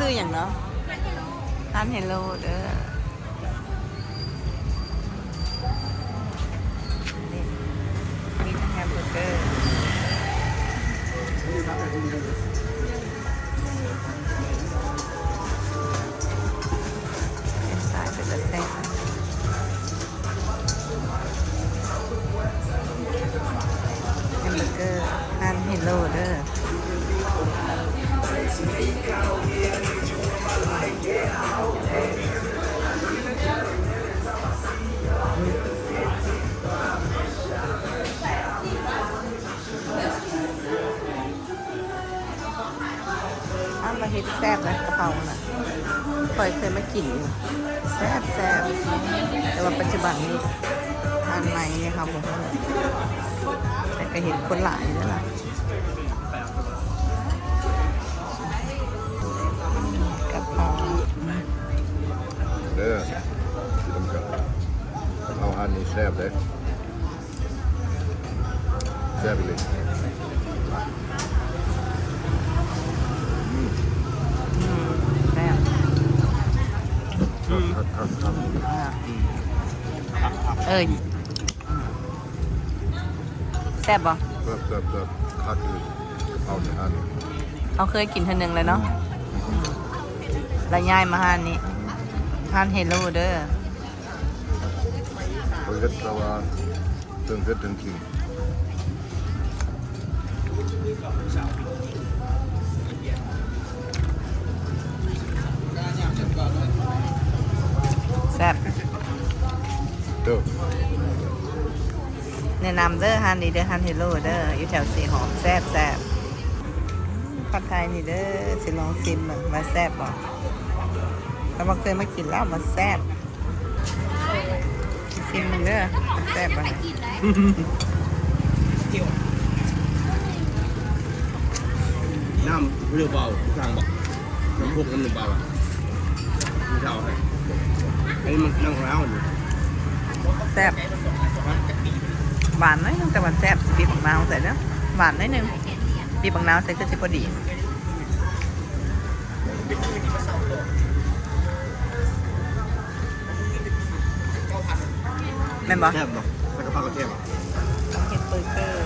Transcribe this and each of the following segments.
ซื้ออย่างเนาะร้านเฮลโลเด้อมีทั้งแฮมเบอร์เกอร์เป็นสายเป็นแซ่บแฮมเบอร์เกอร์ร้านเฮลโลเด้อมาเฮ็ดแซ่บนะกะเพราน่ะเคยมากินอยู่แซ่บแต่ว่าปัจจุบันนี้ทานไหนเนี่ยครับผมแต่ก็เห็นคนหลายแล้วล่ะกะเพราเด้อที่ทำกับเอาอันนี้แซ่บเลยแซ่บเลยแซ่บแซ่บป่ะแซ่บคักเลยเอาในอันเราเคยกินทีนึงเลยเนาะแล้วย้ายมาห้านนี้ห้านเฮลโลเด้อเพิ่งเฮ็ดแต่ว่าเพิ่งเฮ็ดถึงขิงแซ่บเด้อแนะนำเด้อฮันนี่เด้อฮันเฮโลเด้ออยู่แถวสีหอมแซ่บผัดไทยนี่เด้อสิลองชิมหน่อยมาแซ่บบ่แต่บางเคยมากินแล้วมาแซ่บชิมมึงเด้อแซ่บบ่น้ำเรือเบาทางบอกน้ำพวกน้ำหนึ่งเบาอ่ะไม่เท่าไหร่ไอ้มันนั่งแล้วอยู่แซ่บหวานน้อยนึงแต่ว่าแซ่บบีบบางนาวใส่เนาะหวานน้อยนึงบีบบางนาวใส่ก็จะพอดีแม่นบ่แซ่บเนาะใส่กระเพรากระเทียมเห็ดเบอร์เกอร์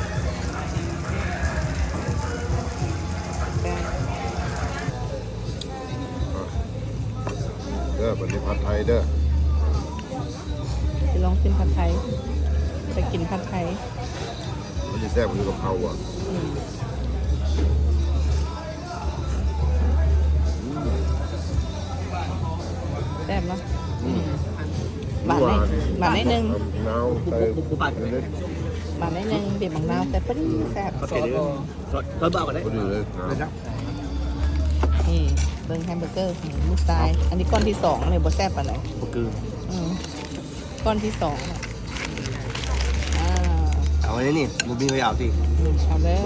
เด้อเป็นผัดไทยเด้อจะลองชิมผัดไทยไปกินผัดไทยมันจะแซ่บกว่ากะเพราอ่ะแซ่บเนาะบานนิดนึงนาวใส่บานนิดนึงเบียบบางนาวแต่พอดีแซ่บซอสเบากันได้พอดีเลยนี่เบิ้งแฮมเบอร์เกอร์ของลูกชายอันนี้ก้อนที่2เลยบ่แซ่บปานไหนบ่คือก้อนที่2เอาอันนี้นี่มันมีไว้เอาสิเอาเลย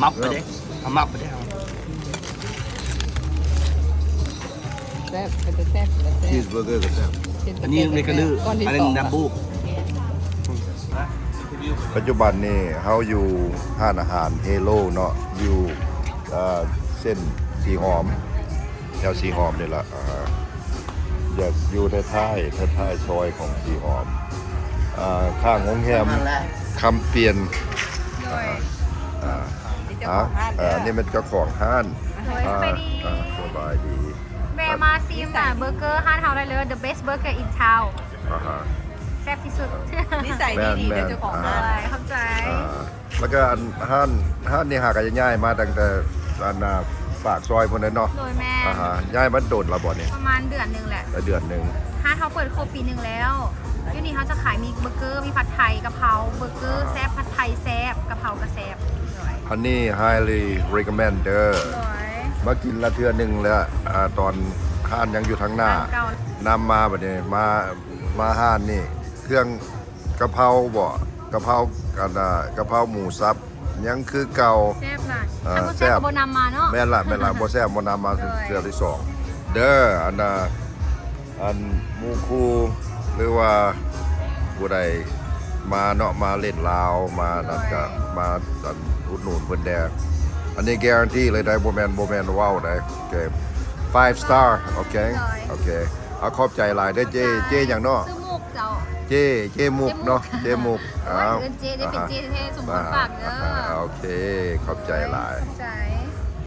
มับไปได้เอามับไปได้แซ่บเป็นแซ่บชีสเบอร์เกอร์ก็แซ่บอันนี้ในกระลืออันนี้ดับบูปัจจุบันนี่เขาอยู่ห้านอาหารเฮโลเนาะอยู่เส้นสีหอมแถวสีหอมนี่แหละอยากอยู่ท้ายซอยของสีหอมข้างโรงแรมคำเปลี่ยนนี่เป็นเจ้าของห้านสบายดีแม่มาซีมเบอร์เกอร์ห้านเฮาได้เลย the best burger in town แซ่บที่สุดนิสัยดีเดี๋ยวเจ้าของห้านเข้าใจแล้วก็ห้านนี่หากันง่ายมาตั้งแต่ปากซอยพวกนั้นเนาะโดยแม่ง่ายมันโดดละบ่เนี่ยประมาณเดือนนึงแหละเดือนนึงห้านเขาเปิดครบปีนึงแล้วที่นี่เขาจะขายมีเบอร์เกอร์มีผัดไทยกะเพราเบอร์เกอร์แซ่บผัดไทยแซ่บกะเพรากระแซ่บอันนี้ highly recommend เด้อมากินละเทื่อนึงแล้วตอนห้านยังอยู่ทางหน้านำมาแบบนี้มาห้านนี่เครื่องกะเพราบ่กะเพรากะเพราหมูสับยังคือเก่าแซ่บล่ะแซ่บบ่นำมาเนาะแม่นล่ะบ่แซ่บบ่นำมาเทื่อที่2เด้ออันหมู่คูหรือว่าผู้ใดมาเนาะมาเล่นลาวมานั่นก็มาอุดหนุนเพิ่นแดง อันนี้ guarantee เลยได้โบแมนว้าวได้โอเค 5 star โอเคโอเคเอาขอบใจหลายได้อเจอย่างเนาะ ซื้อมุกเจ้า เจมุกเนาะเจมุก โอ้ยเอิ้นเจได้เป็นเจแท้ๆสมบูรณ์ปากเด้อ โอเคขอบใจหลาย ใจ